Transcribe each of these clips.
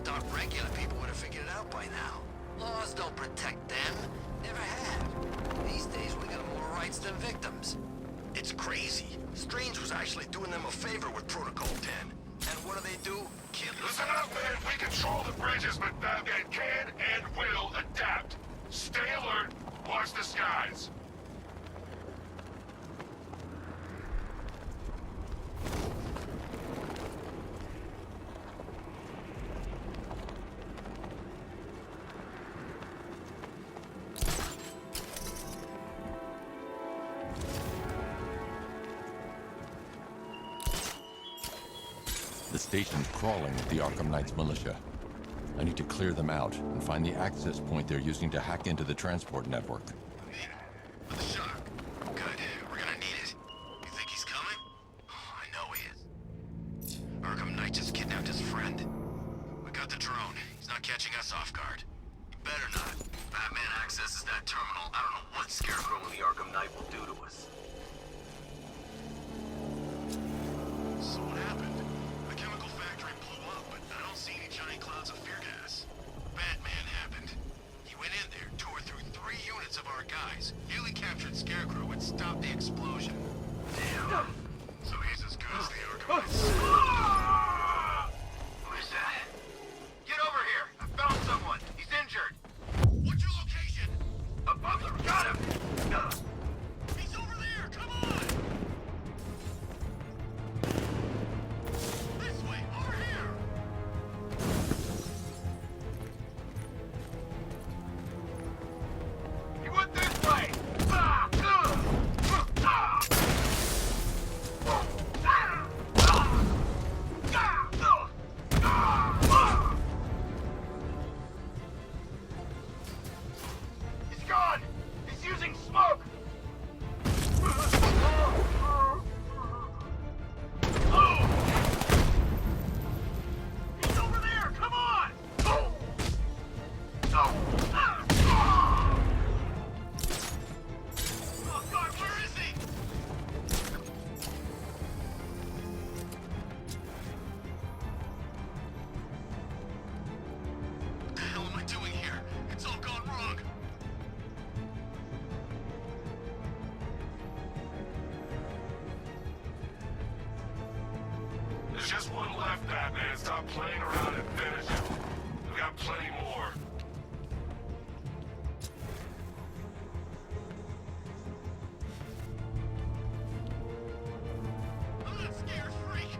thought regular people would have figured it out by now. Laws don't protect them. Never have. These days, we got more rights than victims. It's crazy. Strange was actually doing them a favor with Protocol 10. And what do? Listen up, man. We control the bridges, but Batman can and will adapt. Stay alert. Watch the skies. The station's crawling with the Arkham Knight's militia. I need to clear them out and find the access point they're using to hack into the transport network. With a shock. Good. We're gonna need it. You think he's coming? Oh, I know he is. Arkham Knight just kidnapped his friend. We got the drone. He's not catching us off guard. He better not. Batman accesses that terminal. I don't know what Scarecrow and the Arkham Knight will do to us. So what happened? The chemical factory blew up, but I don't see any giant clouds of fear gas. Batman happened. He went in there, tore through 3 units of our guys, nearly captured Scarecrow, and stopped the explosion. Damn. So he's as good as the Arkham. Where's that? Get over here! I found someone! He's injured! What's your location? Above them! Got him! He's over there! Come on! This way! Over here! He went this way! He's gone! He's using smoke! He's over there! Come on! Oh God, where is he? What the hell am I doing here? It's all gone wrong. There's just one left, Batman. Stop playing around and finish it. We got plenty more. I'm not scared, freak.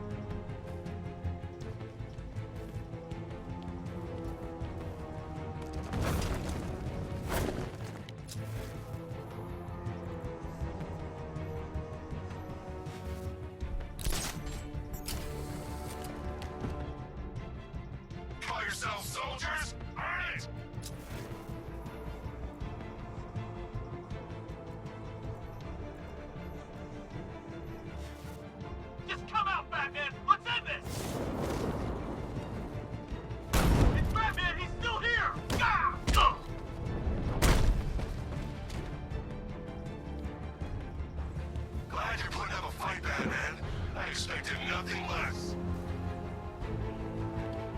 Call yourselves soldiers? Earn it! Just come out, Batman! Let's end this! It's Batman! He's still here! Glad you're putting up a fight, Batman. I expected nothing less.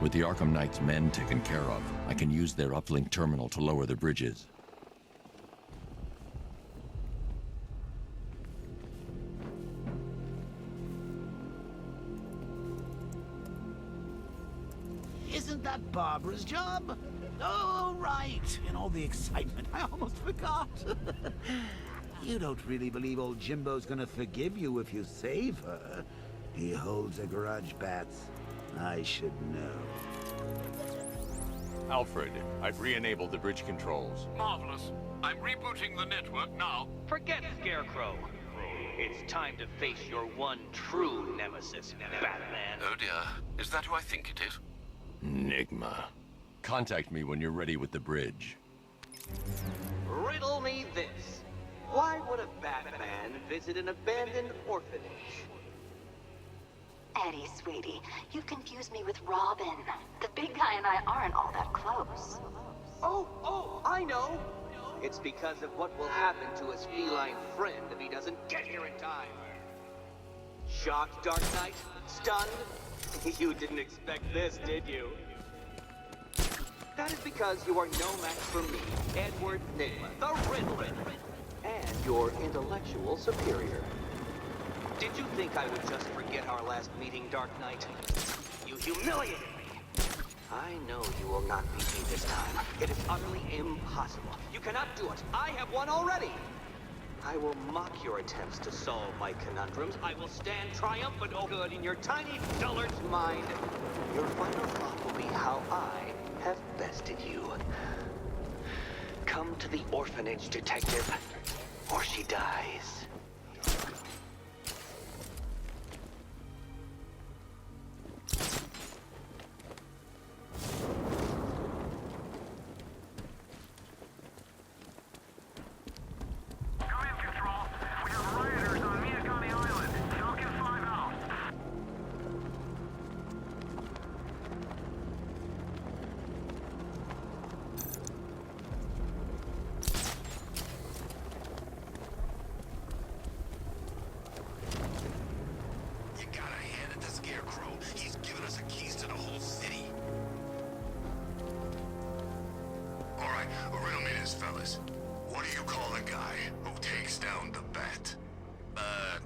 With the Arkham Knight's men taken care of, I can use their uplink terminal to lower the bridges. Isn't that Barbara's job? Oh, right. In all the excitement, I almost forgot. You don't really believe old Jimbo's gonna forgive you if you save her. He holds a grudge, Bats. I should know. Alfred, I've re-enabled the bridge controls. Marvelous. I'm rebooting the network now. Forget Scarecrow. It's time to face your one true nemesis, Batman. Oh dear. Is that who I think it is? Enigma. Contact me when you're ready with the bridge. Riddle me this. Why would a Batman visit an abandoned orphanage? Eddie, sweetie, you've confused me with Robin. The big guy and I aren't all that close. Oh, I know. It's because of what will happen to his feline friend if he doesn't get here in time. Shocked, Dark Knight? Stunned? You didn't expect this, did you? That is because you are no match for me, Edward Nigma, the Riddle, and your intellectual superior. Did you think I would just forget our last meeting, Dark Knight? You humiliated me. I know you will not beat me this time. It is utterly impossible. You cannot do it. I have won already. I will mock your attempts to solve my conundrums. I will stand triumphant over good in your tiny dullard's mind. Your final thought will be how I have bested you. Come to the orphanage, detective, or she dies. Fellas, what do you call a guy who takes down the bat? I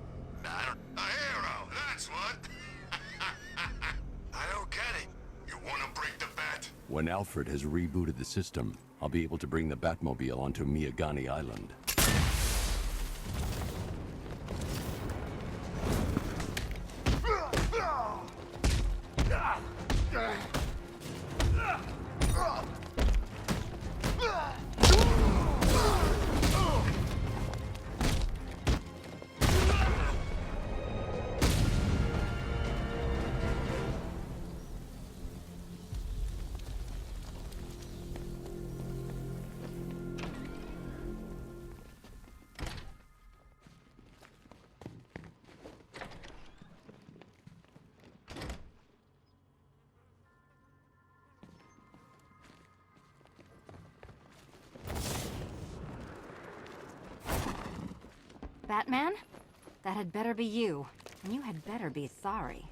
don't... A hero, that's what! I don't get it. You wanna break the bat? When Alfred has rebooted the system, I'll be able to bring the Batmobile onto Miyagani Island. Batman? That had better be you. And you had better be sorry.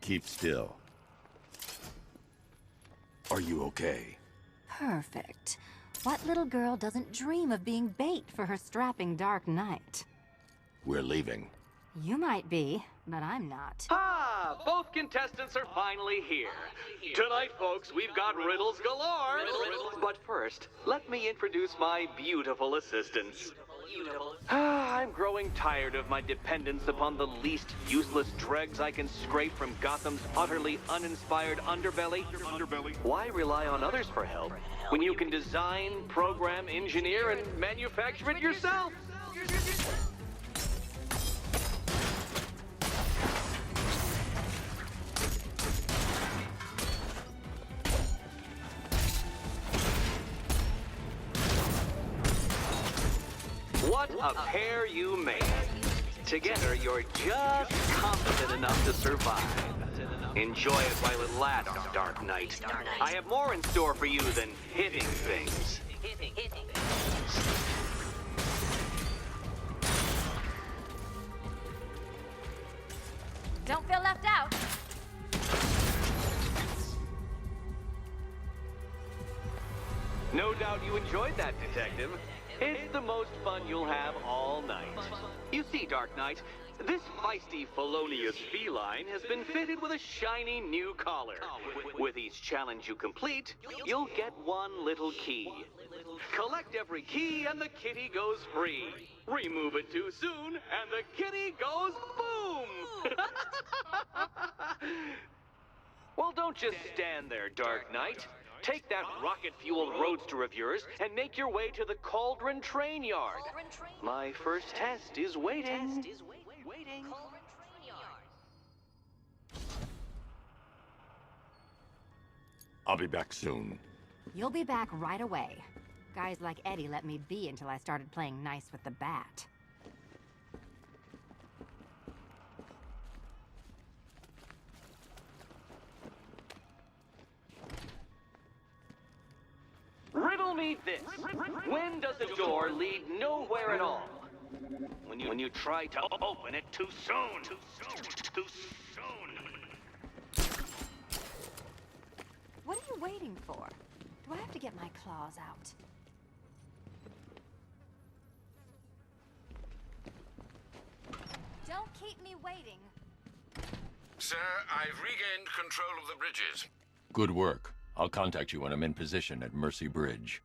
Keep still. Are you okay? Perfect. What little girl doesn't dream of being bait for her strapping Dark Knight? We're leaving. You might be, but I'm not. Ah, both contestants are finally here. Tonight, folks, we've got riddles galore. But first, let me introduce my beautiful assistants. I'm growing tired of my dependence upon the least useless dregs I can scrape from Gotham's utterly uninspired underbelly. Why rely on others for help when you can design, program, engineer, and manufacture it yourself? What a pair you make. Together, you're just competent enough to survive. Enjoy it while it lasts, Dark Knight. I have more in store for you than hitting things. Don't feel left out. No doubt you enjoyed that, Detective. It's the most fun you'll have all night. You see, Dark Knight, this feisty, felonious feline has been fitted with a shiny new collar. With each challenge you complete, you'll get one little key. Collect every key and the kitty goes free. Remove it too soon and the kitty goes boom! Well, don't just stand there, Dark Knight. Take that rocket-fueled roadster of yours and make your way to the Cauldron Train Yard. My first test is waiting. I'll be back soon. You'll be back right away. Guys like Eddie let me be until I started playing nice with the bat. Riddle me this. When does a door lead nowhere at all? When you try to open it too soon. Too soon. What are you waiting for? Do I have to get my claws out? Don't keep me waiting. Sir, I've regained control of the bridges. Good work. I'll contact you when I'm in position at Mercy Bridge.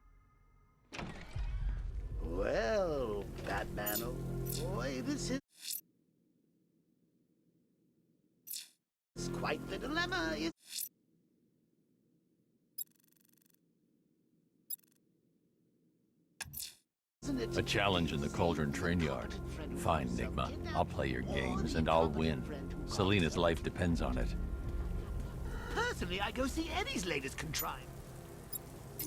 Well, Batman, oh boy, this is quite the dilemma, isn't it? A challenge in the Cauldron train yard. Fine, Nigma. I'll play your games, and I'll win. Selena's life depends on it. Personally, I go see Eddie's latest contrivance.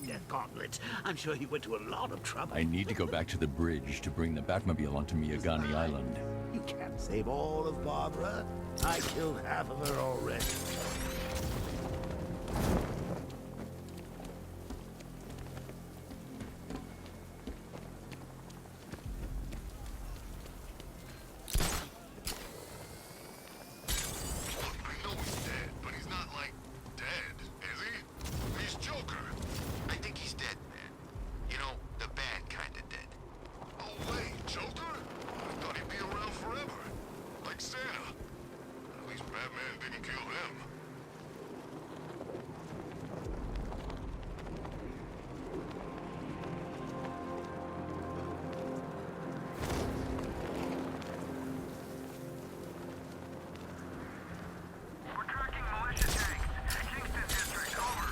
Death Gauntlet. I'm sure he went to a lot of trouble. I need to go back to the bridge to bring the Batmobile onto Miyagani Island. You can't save all of Barbara. I killed half of her already. I know he's dead, but he's not, like, dead, is he? He's Joker. I think he's dead, man. You know, the bad kind of dead. Oh, wait, Joker? I thought he'd be around forever. Like Santa. At least Batman didn't kill him. We're tracking militia tanks. Kingston District, over.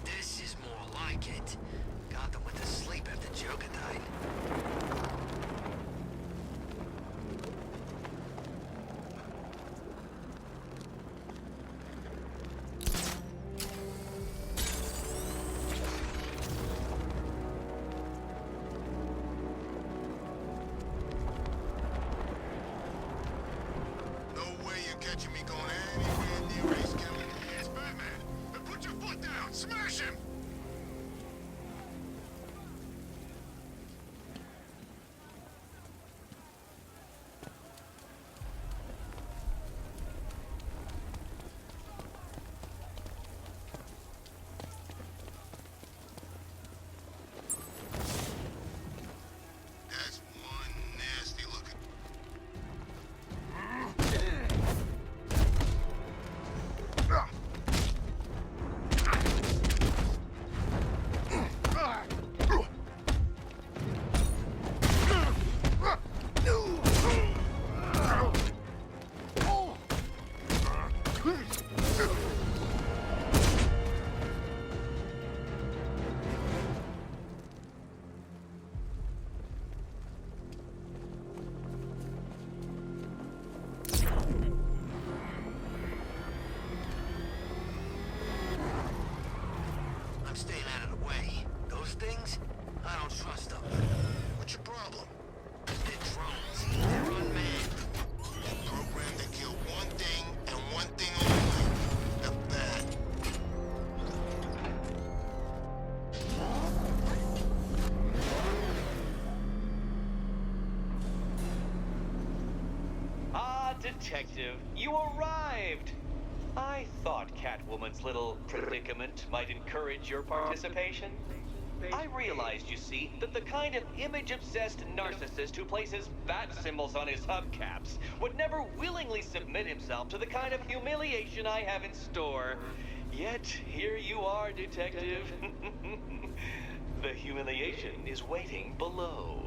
This is more like it. Gotham went to sleep after Joker died. No way you're catching me going anywhere near Ace County. It's Batman. Now put your foot down. Smash him. That's one nasty looking. I'm staying out of the way. Those things, I don't trust them. What's your problem? They're drones. They're unmanned. Programmed to kill one thing and one thing only. The bat. Ah, Detective, you arrived! I thought Catwoman's little predicament might encourage your participation. I realized, you see, that the kind of image-obsessed narcissist who places bat symbols on his hubcaps would never willingly submit himself to the kind of humiliation I have in store. Yet, here you are, Detective. The humiliation is waiting below.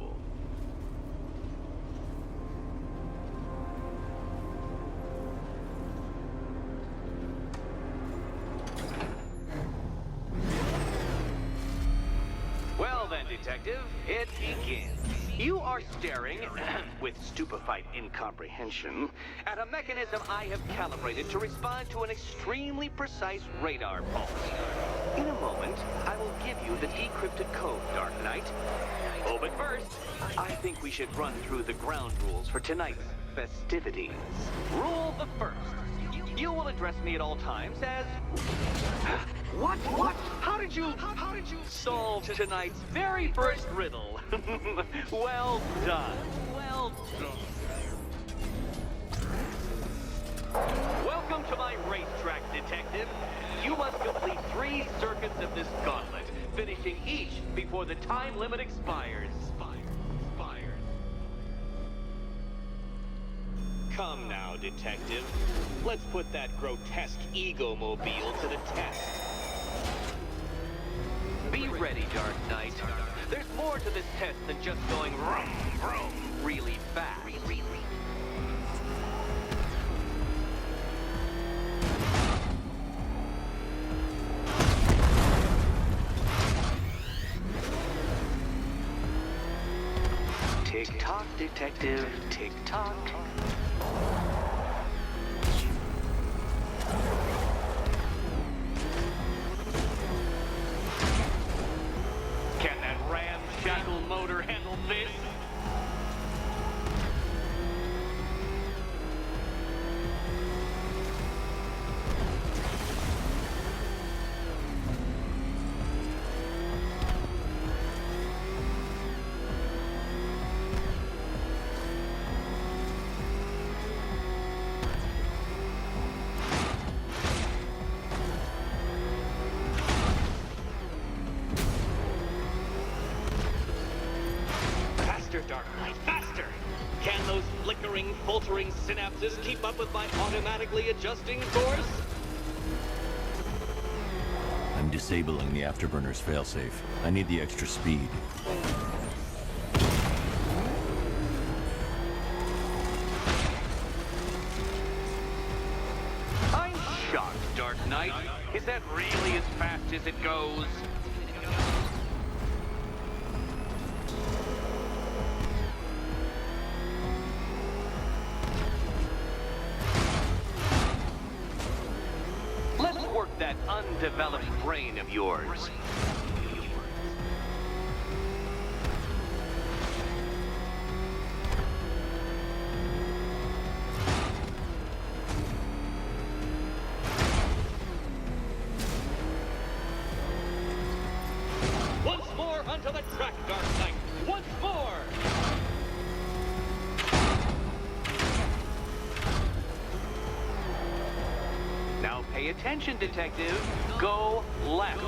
Well then, Detective, it begins. You are staring, with stupefied incomprehension, at a mechanism I have calibrated to respond to an extremely precise radar pulse. In a moment, I will give you the decode encrypted code, Dark Knight. Oh, but first, I think we should run through the ground rules for tonight's festivities. Rule the first. You will address me at all times as... What? How did you solve tonight's very first riddle? Well done. Well done. Welcome to my racetrack, detective. You must complete 3 circuits of this gauntlet, finishing each before the time limit expires. Come now, detective. Let's put that grotesque ego-mobile to the test. Be ready, Dark Knight. There's more to this test than just going vroom, vroom really fast. Tick-tock, detective, tick-tock. Can that ramshackle motor handle this? Dark Knight, faster! Can those flickering, faltering synapses keep up with my automatically adjusting course? I'm disabling the afterburner's failsafe. I need the extra speed. I'm shocked, Dark Knight. Is that really as fast as it goes? That undeveloped brain of yours. Once more onto the track, Dark Knight. Once more! Now pay attention, detective. Go left.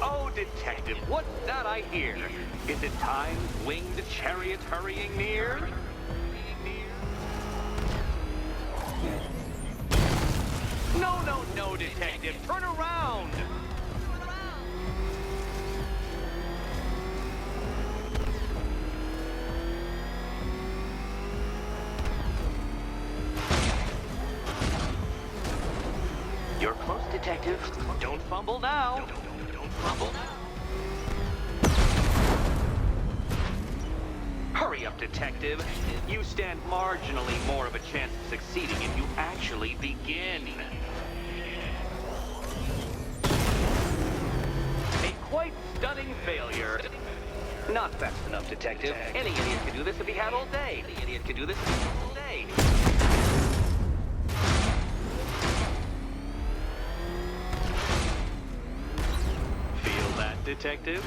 Oh, detective, what's that I hear? Is it time's winged chariot hurrying near? No, detective, turn around! You're close, detective. Don't fumble now. Don't fumble now. Hurry up, detective. You stand marginally more of a chance of succeeding if you actually begin. A quite stunning failure. Not fast enough, detective. Any idiot could do this if he had all day. Any idiot could do this if he had all day. Detective?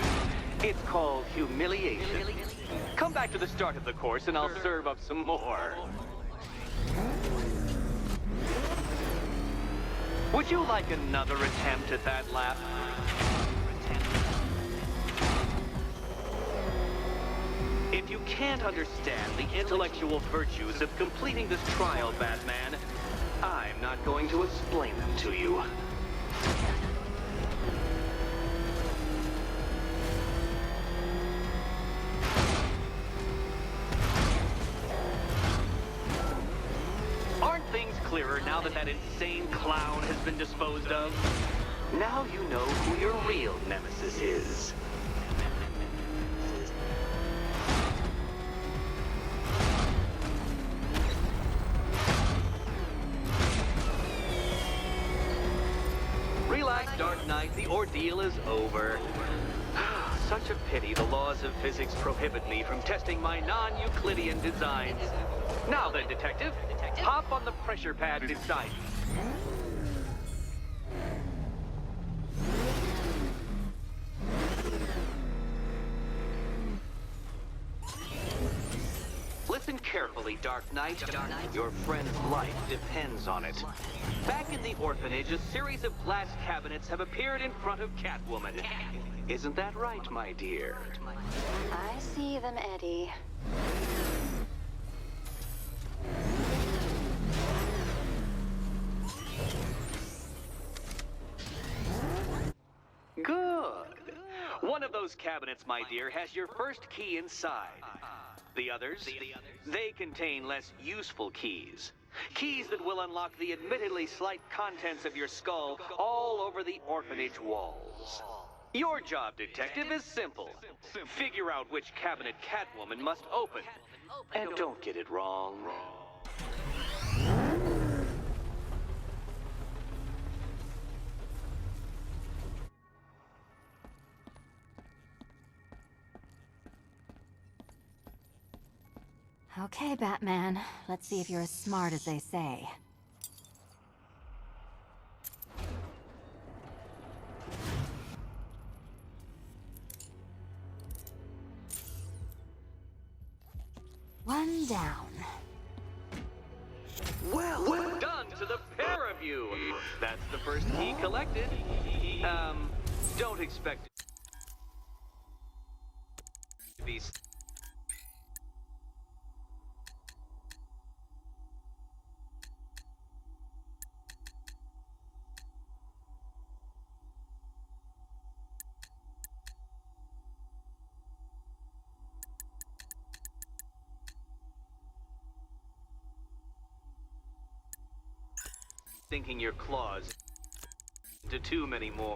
It's called humiliation. Come back to the start of the course and I'll serve up some more. Would you like another attempt at that lap? If you can't understand the intellectual virtues of completing this trial, Batman, I'm not going to explain them to you. Clearer now that insane clown has been disposed of. Now you know who your real nemesis is. Dark Knight, the ordeal is over. Such a pity the laws of physics prohibit me from testing my non-Euclidean designs. Now then, Detective, hop on the pressure pad beside you. Listen carefully, Dark Knight. Your friend's life depends on it. Back in the orphanage, a series of glass cabinets have appeared in front of Catwoman. Isn't that right, my dear? I see them, Eddie. Good. One of those cabinets, my dear, has your first key inside. The others, they contain less useful keys. Keys that will unlock the admittedly slight contents of your skull all over the orphanage walls. Your job, Detective, is simple. Figure out which cabinet Catwoman must open. And don't get it wrong. Okay, Batman. Let's see if you're as smart as they say. One down. Well done to the pair of you. That's the first key collected. Don't expect it to be... Thinking your claws into too many more.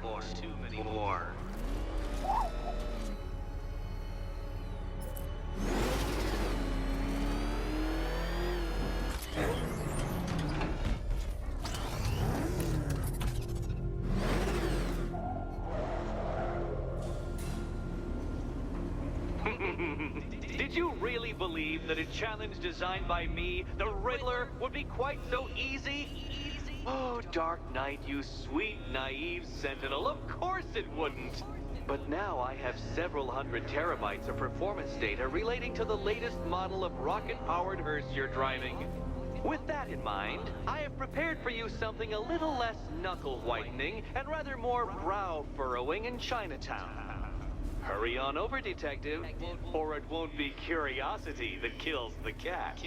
More, too many more. Did you really believe that a challenge designed by me, the Riddler, would be quite so easy? Oh, Dark Knight, you sweet, naive sentinel, of course it wouldn't. But now I have several hundred terabytes of performance data relating to the latest model of rocket-powered hearse you're driving. With that in mind, I have prepared for you something a little less knuckle-whitening and rather more brow-furrowing in Chinatown. Hurry on over, Detective, or it won't be curiosity that kills the cat.